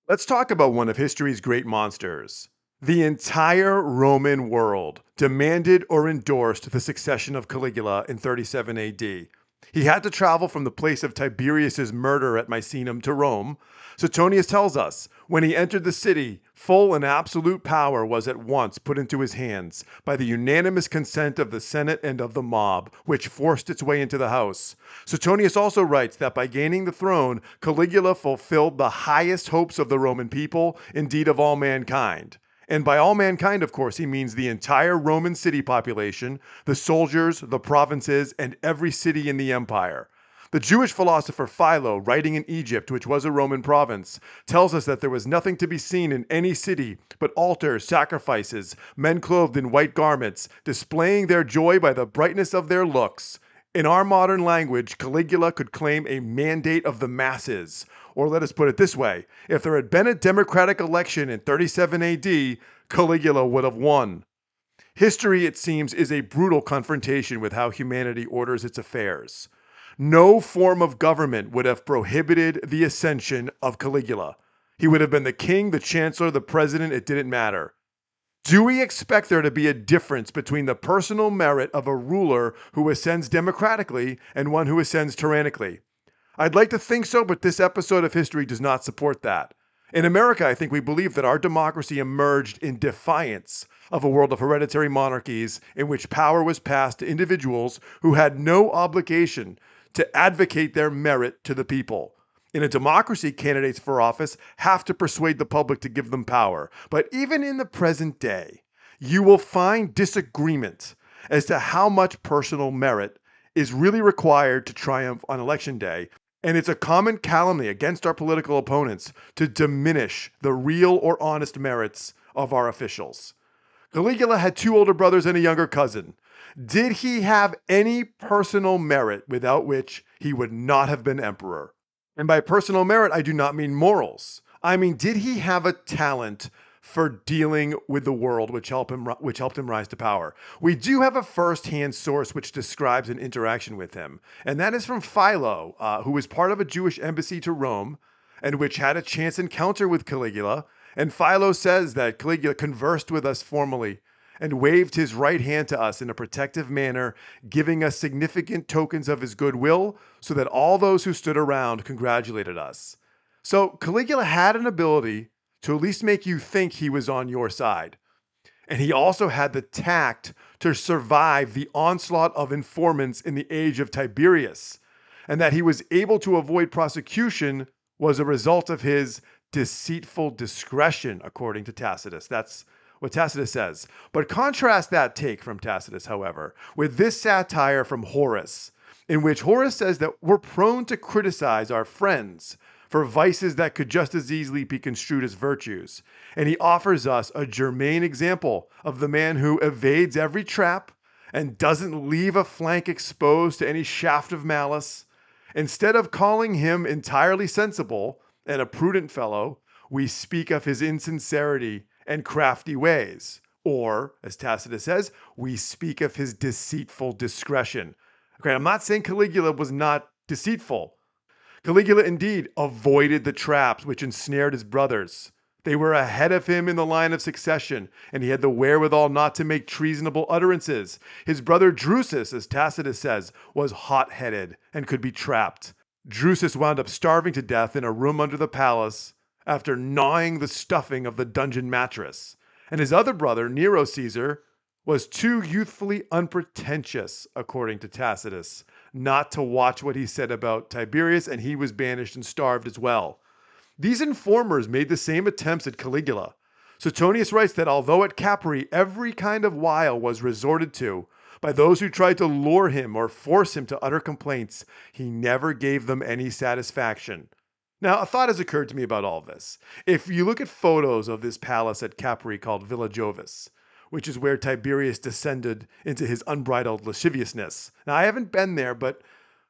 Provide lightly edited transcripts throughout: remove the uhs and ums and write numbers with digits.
Let's talk about one of history's great monsters. The entire Roman world demanded or endorsed the succession of Caligula in 37 AD. He had to travel from the place of Tiberius's murder at Misenum to Rome. Suetonius tells us, when he entered the city, full and absolute power was at once put into his hands by the unanimous consent of the Senate and of the mob, which forced its way into the house. Suetonius also writes that by gaining the throne, Caligula fulfilled the highest hopes of the Roman people, indeed of all mankind. And by all mankind, of course, he means the entire Roman city population, the soldiers, the provinces, and every city in the empire. The Jewish philosopher Philo, writing in Egypt, which was a Roman province, tells us that there was nothing to be seen in any city but altars, sacrifices, men clothed in white garments, displaying their joy by the brightness of their looks. In our modern language, Caligula could claim a mandate of the masses. Or let us put it this way, if there had been a democratic election in 37 AD, Caligula would have won. History, it seems, is a brutal confrontation with how humanity orders its affairs. No form of government would have prohibited the ascension of Caligula. He would have been the king, the chancellor, the president, it didn't matter. Do we expect there to be a difference between the personal merit of a ruler who ascends democratically and one who ascends tyrannically? I'd like to think so, but this episode of history does not support that. In America, I think we believe that our democracy emerged in defiance of a world of hereditary monarchies in which power was passed to individuals who had no obligation to advocate their merit to the people. In a democracy, candidates for office have to persuade the public to give them power. But even in the present day, you will find disagreement as to how much personal merit is really required to triumph on election day. And it's a common calumny against our political opponents to diminish the real or honest merits of our officials. Caligula had two older brothers and a younger cousin. Did he have any personal merit without which he would not have been emperor? And by personal merit, I do not mean morals. I mean, did he have a talent for dealing with the world which helped him rise to power? We do have a first-hand source which describes an interaction with him, and that is from Philo, who was part of a Jewish embassy to Rome, and which had a chance encounter with Caligula. And Philo says that Caligula conversed with us formally and waved his right hand to us in a protective manner, giving us significant tokens of his goodwill, so that all those who stood around congratulated us. So Caligula had an ability to at least make you think he was on your side. And he also had the tact to survive the onslaught of informants in the age of Tiberius. And that he was able to avoid prosecution was a result of his deceitful discretion, according to Tacitus. That's what Tacitus says. But contrast that take from Tacitus, however, with this satire from Horace, in which Horace says that we're prone to criticize our friends for vices that could just as easily be construed as virtues. And he offers us a germane example of the man who evades every trap and doesn't leave a flank exposed to any shaft of malice. Instead of calling him entirely sensible and a prudent fellow, we speak of his insincerity and crafty ways. Or, as Tacitus says, we speak of his deceitful discretion. Okay, I'm not saying Caligula was not deceitful. Caligula indeed avoided the traps which ensnared his brothers. They were ahead of him in the line of succession, and he had the wherewithal not to make treasonable utterances. His brother Drusus, as Tacitus says, was hot-headed and could be trapped. Drusus wound up starving to death in a room under the palace after gnawing the stuffing of the dungeon mattress. And his other brother, Nero Caesar, was too youthfully unpretentious, according to Tacitus, not to watch what he said about Tiberius, and he was banished and starved as well. These informers made the same attempts at Caligula. Suetonius writes that although at Capri every kind of wile was resorted to by those who tried to lure him or force him to utter complaints, he never gave them any satisfaction. Now, a thought has occurred to me about all this. If you look at photos of this palace at Capri called Villa Jovis, which is where Tiberius descended into his unbridled lasciviousness. Now, I haven't been there, but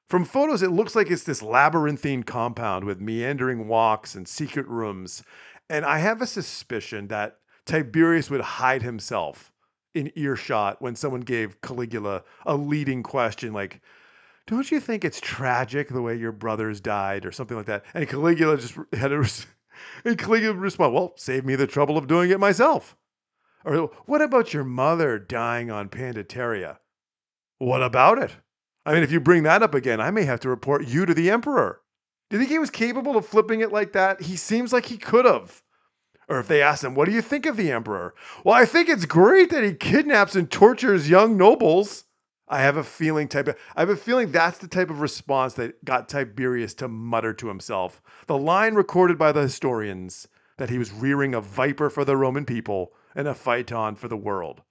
from photos, it looks like it's this labyrinthine compound with meandering walks and secret rooms. And I have a suspicion that Tiberius would hide himself in earshot when someone gave Caligula a leading question like, don't you think it's tragic the way your brothers died or something like that? And Caligula just had a And Caligula would respond, well, save me the trouble of doing it myself. Or what about your mother dying on Pandateria? What about it? I mean, if you bring that up again, I may have to report you to the emperor. Do you think he was capable of flipping it like that? He seems like he could have. Or if they asked him, what do you think of the emperor? Well, I think it's great that he kidnaps and tortures young nobles. I have a feeling that's the type of response that got Tiberius to mutter to himself. The line recorded by the historians that he was rearing a viper for the Roman people and a phaeton for the world.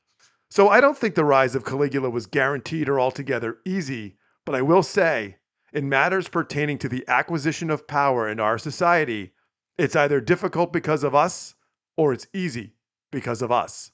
So I don't think the rise of Caligula was guaranteed or altogether easy, but I will say, in matters pertaining to the acquisition of power in our society, it's either difficult because of us or it's easy because of us.